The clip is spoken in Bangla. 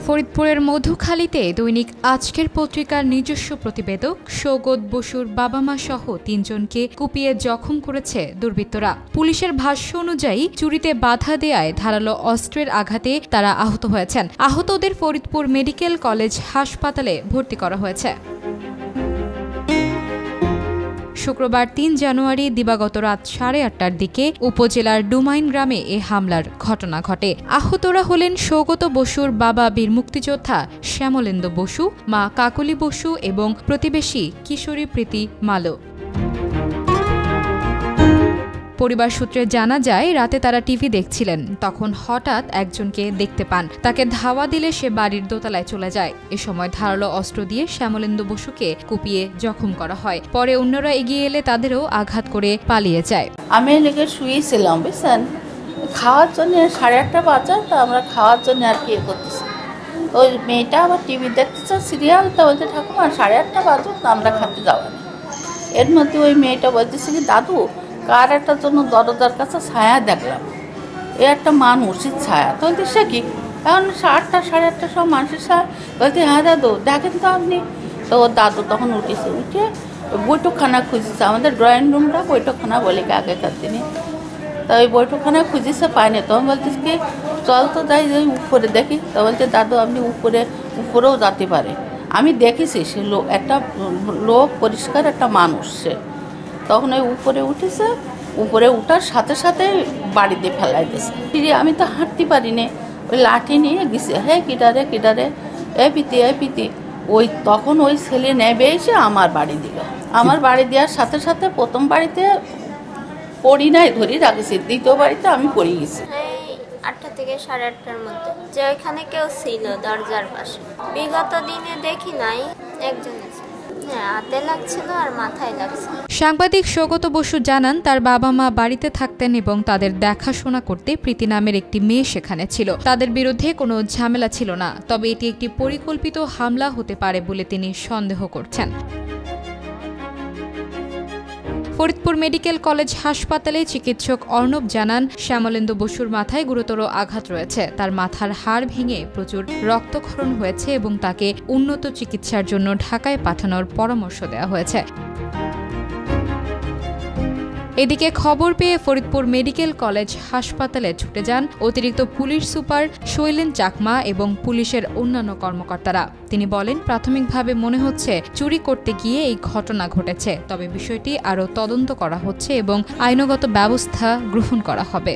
ফরিদপুরের মধুখালীতে দৈনিক আজকের পত্রিকার নিজস্ব প্রতিবেদক সৌগত বসুর বাবা মা সহ ৩ জনকে কুপিয়ে জখম করেছে দুর্বৃত্তরা। পুলিশের ভাষ্য অনুযায়ী চুরিতে বাধা দেয়ায় ধারালো অস্ত্রের আঘাতে তারা আহত হয়েছেন। আহতদের ফরিদপুর মেডিকেল কলেজ হাসপাতালে ভর্তি করা হয়েছে। শুক্রবার ৩ জানুয়ারি দিবাগত রাত ৮:৩০টার দিকে উপজেলার ডুমাইন গ্রামে এ হামলার ঘটনা ঘটে। আহতরা হলেন সৌগত বসুর বাবা বীর মুক্তিযোদ্ধা শ্যামলেন্দু বসু, মা কাকলি বসু এবং প্রতিবেশী কিশোরী প্রীতি মালো। পরিবার সূত্রে জানা যায়, রাতে তারা টিভি দেখছিলেন, তখন হঠাৎ একজনকে দেখতে পান। তাকে ধাওয়া দিলে সে বাড়ির দোতলায় চলে যায়। এ সময় ধারালো অস্ত্র দিয়ে শ্যামলেন্দু বসুকে কুপিয়ে জখম করা হয়। পরে অন্যরা এগিয়ে এলে তাদেরও আঘাত করে পালিয়ে যায়। আমি লেগে শুয়েছিলাম, বুঝছেন, খাওয়ার জন্য 8:30 বাজে, তো আমরা খাওয়ার জন্য আর কি করতেছি। ওই মেয়েটা আবার টিভি দেখতেছে সিরিয়াল, তো বলছে ঠাকুমা 8:30 বাজে, তো আমরা খাতে যাবো না। এর মধ্যে ওই মেয়েটা বলতেছে কি, দাদু কার একটার জন্য দরজার কাছে ছায়া দেখলাম, এ একটা মানুষের ছায়া। তো বলতে সে কি, এখন 8টা 8:30 সব মানুষের ছায়া। বলতে হ্যাঁ দাদু দেখেন তো আপনি। তো দাদু তখন উঠেছে, উঠে বৈঠকখানা খুঁজেছে, আমাদের ড্রয়িং রুমটা বৈঠকখানা বলে কি আগেকার দিনে। তা ওই বৈঠকখানা খুঁজেছে, পায়নি। তখন বলতেছে কি, চল তো যাই যে উপরে দেখি। তো বলছে দাদু আপনি উপরেও যেতে পারে, আমি দেখেছি সে লোক, একটা লোক পরিষ্কার একটা মানুষ সে। তখন ওই উপরে উঠেছে, উপরে উঠার সাথে সাথে বাড়িতে ফেলাই দিয়েছে। আমি তো হাঁটতে পারিনি, ওই লাঠি নিয়ে গেছে, হ্যাঁ কিডারে এ পিতি। ওই তখন ওই ছেলে নেবে এসে আমার বাড়ি দিল। আমার বাড়ি দেওয়ার সাথে সাথে প্রথম বাড়িতে পড়ি নাই, ধরি রাখেছি, দ্বিতীয় বাড়িতে আমি পড়ে গেছি। 8টা থেকে 8:30টার মধ্যে যে ওইখানে কেউ ছিল দরজার পাশে। বিগত দিনে দেখি নাই, একজন হাতে লাগছিল আর মাথায় লাগছিল। সাংবাদিক সৌগত বসু জানান, তার বাবা মা বাড়িতে থাকতেন এবং তাদের দেখাশোনা করতে প্রীতি নামের একটি মেয়ে সেখানে ছিল। তাদের বিরুদ্ধে কোনো ঝামেলা ছিল না, তবে এটি একটি পরিকল্পিত হামলা হতে পারে বলে তিনি সন্দেহ করছেন। ফরিদপুর মেডিকেল কলেজ হাসপাতালে চিকিৎসক অর্ণব জানান, শ্যামলেন্দু বসুর মাথায় গুরুতর আঘাত রয়েছে। তার মাথার হাড় ভেঙে প্রচুর রক্তক্ষরণ হয়েছে এবং তাকে উন্নত চিকিৎসার জন্য ঢাকায় পাঠানোর পরামর্শ দেওয়া হয়েছে। এদিকে খবর পেয়ে ফরিদপুর মেডিকেল কলেজ হাসপাতালে ছুটে যান অতিরিক্ত পুলিশ সুপার শৈলেন চাকমা এবং পুলিশের অন্যান্য কর্মকর্তারা। তিনি বলেন, প্রাথমিকভাবে মনে হচ্ছে চুরি করতে গিয়ে এই ঘটনা ঘটেছে, তবে বিষয়টি আরও তদন্ত করা হচ্ছে এবং আইনগত ব্যবস্থা গ্রহণ করা হবে।